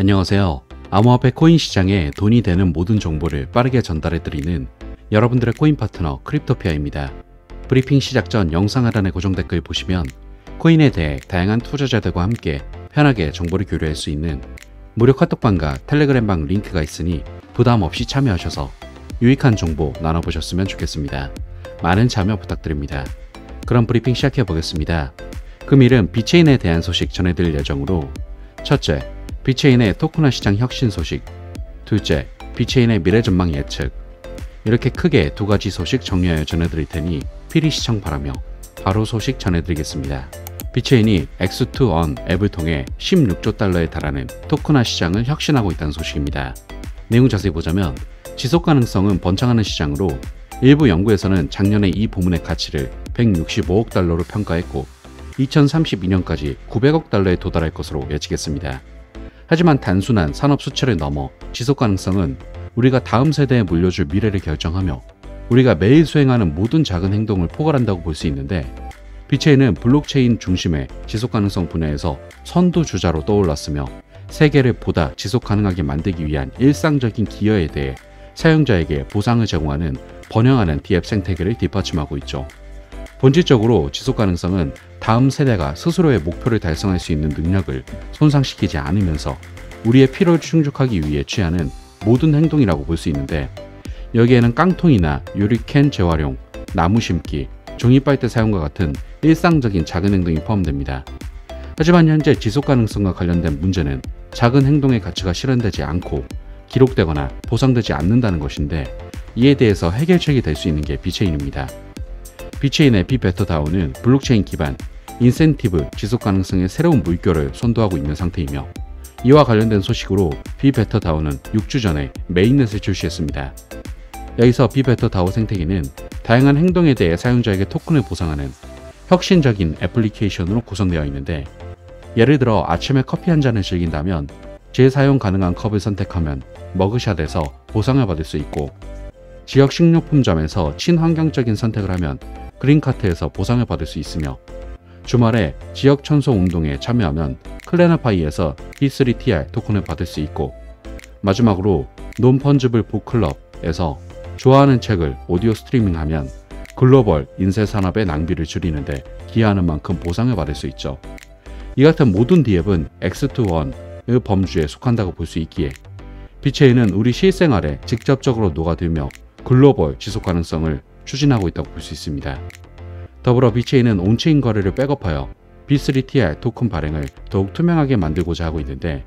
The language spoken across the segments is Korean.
안녕하세요. 암호화폐 코인 시장에 돈이 되는 모든 정보를 빠르게 전달해드리는 여러분들의 코인 파트너 크립토피아입니다. 브리핑 시작 전 영상 하단의 고정 댓글 보시면 코인에 대해 다양한 투자자들과 함께 편하게 정보를 교류할 수 있는 무료 카톡방과 텔레그램방 링크가 있으니 부담 없이 참여하셔서 유익한 정보 나눠보셨으면 좋겠습니다. 많은 참여 부탁드립니다. 그럼 브리핑 시작해 보겠습니다. 금일은 비체인에 대한 소식 전해드릴 예정으로 첫째, 비체인의 토큰화 시장 혁신 소식, 둘째, 비체인의 미래 전망 예측, 이렇게 크게 두 가지 소식 정리하여 전해드릴 테니 필히 시청 바라며 바로 소식 전해드리겠습니다. 비체인이 X2On 앱을 통해 16조 달러에 달하는 토큰화 시장을 혁신하고 있다는 소식입니다. 내용 자세히 보자면 지속 가능성은 번창하는 시장으로 일부 연구에서는 작년에 이 부문의 가치를 165억 달러로 평가했고 2032년까지 900억 달러에 도달할 것으로 예측했습니다. 하지만 단순한 산업 수출을 넘어 지속 가능성은 우리가 다음 세대에 물려줄 미래를 결정하며 우리가 매일 수행하는 모든 작은 행동을 포괄한다고 볼 수 있는데, 비체인은 블록체인 중심의 지속 가능성 분야에서 선두주자로 떠올랐으며 세계를 보다 지속 가능하게 만들기 위한 일상적인 기여에 대해 사용자에게 보상을 제공하는 번영하는 DApp 생태계를 뒷받침하고 있죠. 본질적으로 지속 가능성은 다음 세대가 스스로의 목표를 달성할 수 있는 능력을 손상시키지 않으면서 우리의 필요를 충족하기 위해 취하는 모든 행동이라고 볼 수 있는데, 여기에는 깡통이나 유리캔 재활용, 나무 심기, 종이 빨대 사용과 같은 일상적인 작은 행동이 포함됩니다. 하지만 현재 지속 가능성과 관련된 문제는 작은 행동의 가치가 실현되지 않고 기록되거나 보상되지 않는다는 것인데, 이에 대해서 해결책이 될 수 있는 게 비체인입니다. 비체인의 비베터다오는 블록체인 기반 인센티브 지속 가능성의 새로운 물결을 선도하고 있는 상태이며, 이와 관련된 소식으로 비베터다오는 6주 전에 메인넷을 출시했습니다. 여기서 비베터다오 생태계는 다양한 행동에 대해 사용자에게 토큰을 보상하는 혁신적인 애플리케이션으로 구성되어 있는데, 예를 들어 아침에 커피 한 잔을 즐긴다면 재사용 가능한 컵을 선택하면 머그샷에서 보상을 받을 수 있고, 지역 식료품점에서 친환경적인 선택을 하면 그린카트에서 보상을 받을 수 있으며, 주말에 지역 청소 운동에 참여하면 클래너파이에서 B3TR 토큰을 받을 수 있고, 마지막으로 논펀지블 북클럽에서 좋아하는 책을 오디오 스트리밍하면 글로벌 인쇄 산업의 낭비를 줄이는데 기여하는 만큼 보상을 받을 수 있죠. 이 같은 모든 DApp은 X2On의 범주에 속한다고 볼 수 있기에 비체인은 우리 실생활에 직접적으로 녹아들며 글로벌 지속 가능성을 추진하고 있다고 볼 수 있습니다. 더불어 비체인은 온체인 거래를 백업하여 B3TR 토큰 발행을 더욱 투명하게 만들고자 하고 있는데,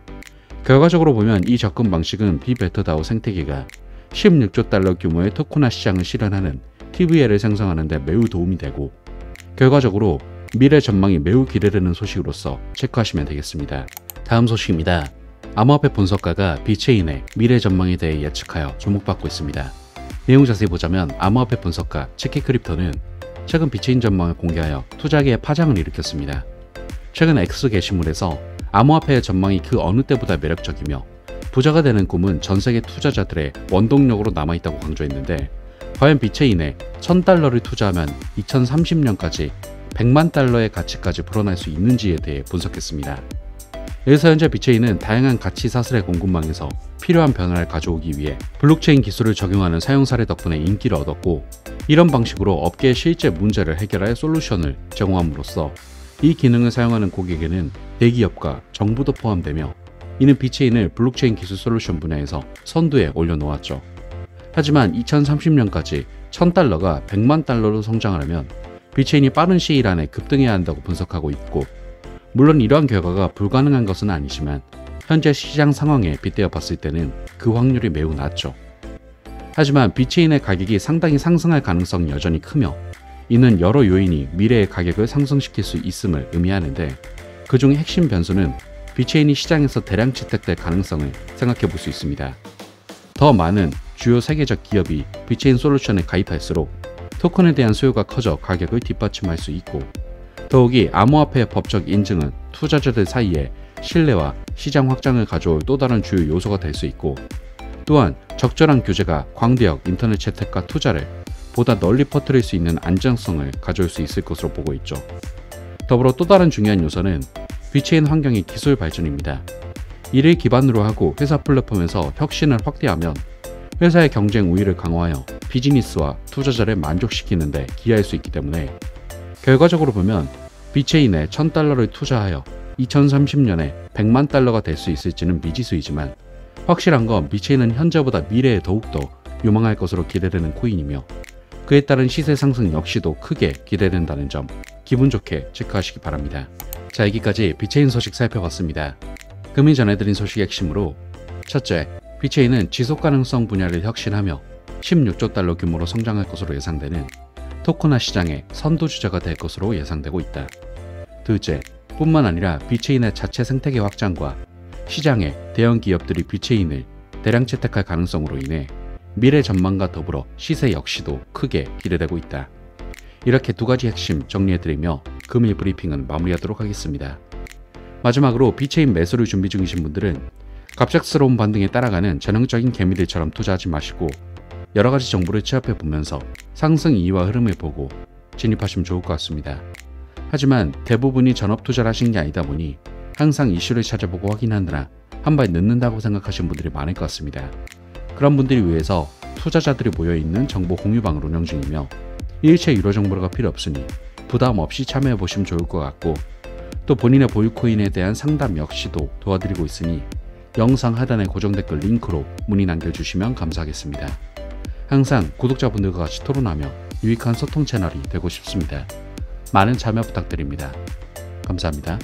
결과적으로 보면 이 접근 방식은 비베터다오 생태계가 16조 달러 규모의 토큰화 시장을 실현하는 TVL을 생성하는 데 매우 도움이 되고, 결과적으로 미래 전망이 매우 기대되는 소식으로서 체크하시면 되겠습니다. 다음 소식입니다. 암호화폐 분석가가 비체인의 미래 전망에 대해 예측하여 주목받고 있습니다. 내용 자세히 보자면 암호화폐 분석가 치키크립토는 최근 비체인 전망을 공개하여 투자계에 파장을 일으켰습니다. 최근 X 게시물에서 암호화폐의 전망이 그 어느 때보다 매력적이며 부자가 되는 꿈은 전세계 투자자들의 원동력으로 남아있다고 강조했는데, 과연 비체인에 1000달러를 투자하면 2030년까지 100만 달러의 가치까지 불어날 수 있는지에 대해 분석했습니다. 여기서 현재 비체인은 다양한 가치 사슬의 공급망에서 필요한 변화를 가져오기 위해 블록체인 기술을 적용하는 사용 사례 덕분에 인기를 얻었고, 이런 방식으로 업계의 실제 문제를 해결할 솔루션을 제공함으로써 이 기능을 사용하는 고객에는 대기업과 정부도 포함되며, 이는 비체인을 블록체인 기술 솔루션 분야에서 선두에 올려놓았죠. 하지만 2030년까지 1000달러가 100만 달러로 성장하려면 비체인이 빠른 시일 안에 급등해야 한다고 분석하고 있고, 물론 이러한 결과가 불가능한 것은 아니지만 현재 시장 상황에 빗대어 봤을 때는 그 확률이 매우 낮죠. 하지만 비체인의 가격이 상당히 상승할 가능성이 여전히 크며, 이는 여러 요인이 미래의 가격을 상승시킬 수 있음을 의미하는데, 그 중 핵심 변수는 비체인이 시장에서 대량 채택될 가능성을 생각해 볼 수 있습니다. 더 많은 주요 세계적 기업이 비체인 솔루션에 가입할수록 토큰에 대한 수요가 커져 가격을 뒷받침할 수 있고, 더욱이 암호화폐의 법적 인증은 투자자들 사이에 신뢰와 시장 확장을 가져올 또 다른 주요 요소가 될 수 있고, 또한 적절한 규제가 광대역 인터넷 채택과 투자를 보다 널리 퍼뜨릴 수 있는 안정성을 가져올 수 있을 것으로 보고 있죠. 더불어 또 다른 중요한 요소는 비체인 환경의 기술 발전입니다. 이를 기반으로 하고 회사 플랫폼에서 혁신을 확대하면 회사의 경쟁 우위를 강화하여 비즈니스와 투자자를 만족시키는 데 기여할 수 있기 때문에 결과적으로 보면 비체인에 $1000를 투자하여 2030년에 $100만 될 수 있을지는 미지수이지만 확실한 건 비체인은 현재보다 미래에 더욱더 유망할 것으로 기대되는 코인이며 그에 따른 시세 상승 역시도 크게 기대된다는 점 기분 좋게 체크하시기 바랍니다. 자, 여기까지 비체인 소식 살펴봤습니다. 금일 전해드린 소식의 핵심으로 첫째, 비체인은 지속가능성 분야를 혁신하며 $16조 규모로 성장할 것으로 예상되는 토큰화 시장의 선두주자가 될 것으로 예상되고 있다. 둘째, 뿐만 아니라 비체인의 자체 생태계 확장과 시장의 대형 기업들이 비체인을 대량 채택할 가능성으로 인해 미래 전망과 더불어 시세 역시도 크게 기대되고 있다. 이렇게 두 가지 핵심 정리해드리며 금일 브리핑은 마무리하도록 하겠습니다. 마지막으로 비체인 매수를 준비 중이신 분들은 갑작스러운 반등에 따라가는 전형적인 개미들처럼 투자하지 마시고 여러가지 정보를 취합해 보면서 상승 이유와 흐름을 보고 진입하시면 좋을 것 같습니다. 하지만 대부분이 전업 투자를 하신 게 아니다 보니 항상 이슈를 찾아보고 확인하느라 한 발 늦는다고 생각하시는 분들이 많을 것 같습니다. 그런 분들을 위해서 투자자들이 모여있는 정보 공유방을 운영 중이며 일체 유료 정보가 필요 없으니 부담 없이 참여해 보시면 좋을 것 같고 또 본인의 보유 코인에 대한 상담 역시도 도와드리고 있으니 영상 하단의 고정 댓글 링크로 문의 남겨주시면 감사하겠습니다. 항상 구독자분들과 같이 토론하며 유익한 소통 채널이 되고 싶습니다. 많은 참여 부탁드립니다. 감사합니다.